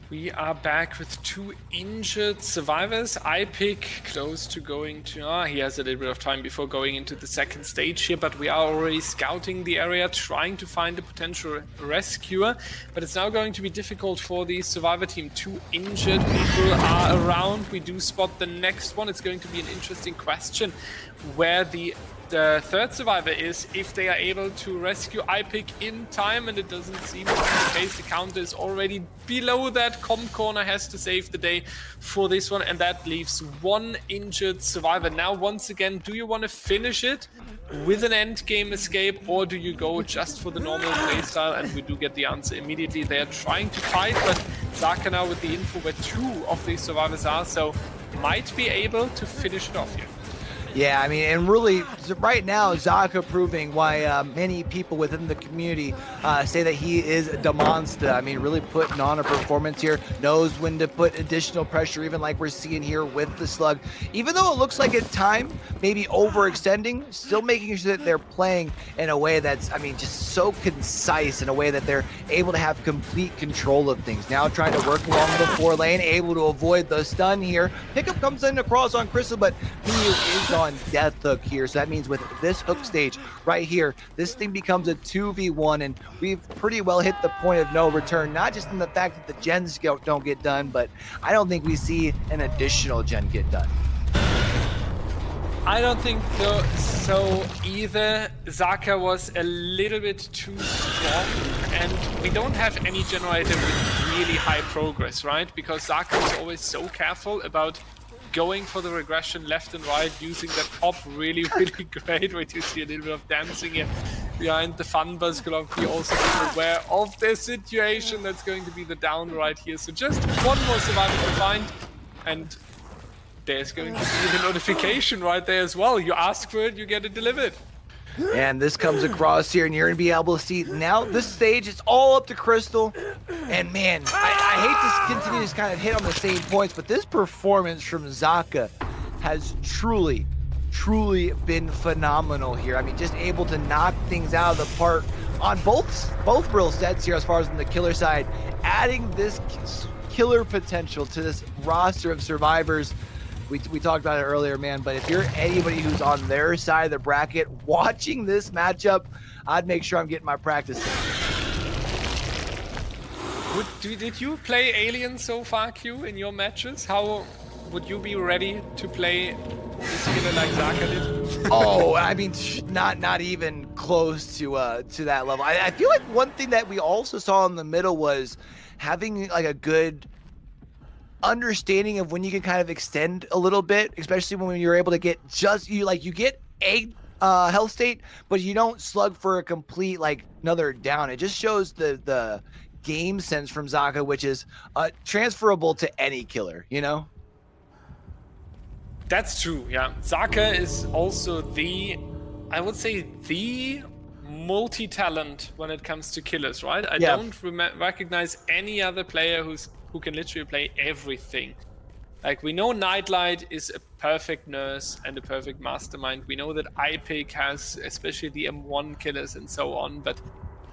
We are back with 2 injured survivors. iPiC close to going to... he has a little bit of time before going into the second stage here, but we are already scouting the area, trying to find a potential rescuer. But it's now going to be difficult for the survivor team. 2 injured people are around. We do spot the next one. It's going to be an interesting question where the third survivor is, if they are able to rescue iPiC in time, and it doesn't seem to be the case. The counter is already below that. Corner has to save the day for this one, and that leaves 1 injured survivor. Now, once again, do you want to finish it with an end game escape, or do you go just for the normal playstyle? And we do get the answer immediately. They are trying to fight, but Zaka now with the info where 2 of these survivors are, so might be able to finish it off here. Yeah, I mean, and really, right now, Zaka proving why many people within the community say that he is the monster. I mean, really putting on a performance here, knows when to put additional pressure, even like we're seeing here with the slug. Even though it looks like at time, maybe overextending, still making sure that they're playing in a way that's, I mean, just so concise, in a way that they're able to have complete control of things. Now trying to work along the 4 lane, able to avoid the stun here. Pickup comes in across on Crystal, but he is on death hook here. So that means with this hook stage right here, this thing becomes a 2v1, and we've pretty well hit the point of no return, not just in the fact that the gens don't get done, but I don't think we see an additional gen get done. I don't think so either. Zaka was a little bit too strong, and we don't have any generator with really high progress, right? Because Zaka is always so careful about going for the regression left and right, using that pop really, really great. Wait, you see a little bit of dancing here behind the fun buzz. Kolobki also being aware of their situation. That's going to be the down right here. So just 1 more survivor to find, and there's going to be the notification right there as well. You ask for it, you get it delivered. And this comes across here, and you're going to be able to see now this stage, it's all up to Crystal. And man, I hate to continue to kind of hit on the same points, but this performance from Zaka has truly been phenomenal here. I mean, just able to knock things out of the park on both real sets here as far as on the killer side, adding this killer potential to this roster of survivors. We talked about it earlier, man, but if you're anybody who's on their side of the bracket watching this matchup, I'd make sure I'm getting my practice in. Did you play Alien so far, Q, in your matches? How would you be ready to play this killer like Zaka did? Oh, I mean, not even close to that level. I feel like one thing that we also saw in the middle was having like a good understanding of when you can kind of extend a little bit, especially when you're able to get you get a health state, but you don't slug for a complete like another down. It just shows the game sense from Zaka, which is transferable to any killer, you know? That's true, yeah. Zaka is also I would say the multi-talent when it comes to killers, right? I don't recognize any other player who can literally play everything. Like, we know Nightlight is a perfect nurse and a perfect mastermind. We know that iPiC has especially the M1 killers and so on, but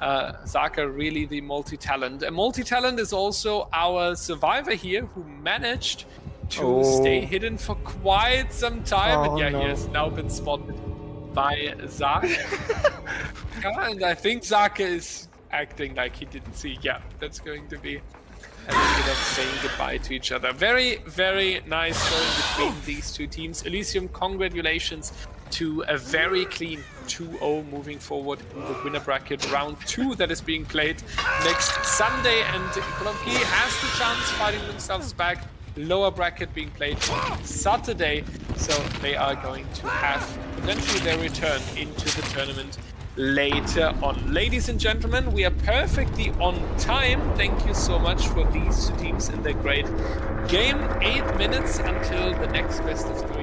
Zaka really the multi-talent. A multi-talent is also our survivor here who managed to stay hidden for quite some time. And yeah, he has now been spotted by Zaka. And I think Zaka is acting like he didn't see. Yeah, that's going to be a little bit of saying goodbye to each other. Very, very nice showing between these 2 teams. Elysium, congratulations to a very clean 2-0 moving forward in the winner bracket round 2 that is being played next Sunday. And Kolobki has the chance fighting themselves back. Lower bracket being played on Saturday. So they are going to have potentially their return into the tournament later on. Ladies and gentlemen, we are perfectly on time. Thank you so much for these two teams in their great game. 8 minutes until the next best of 3.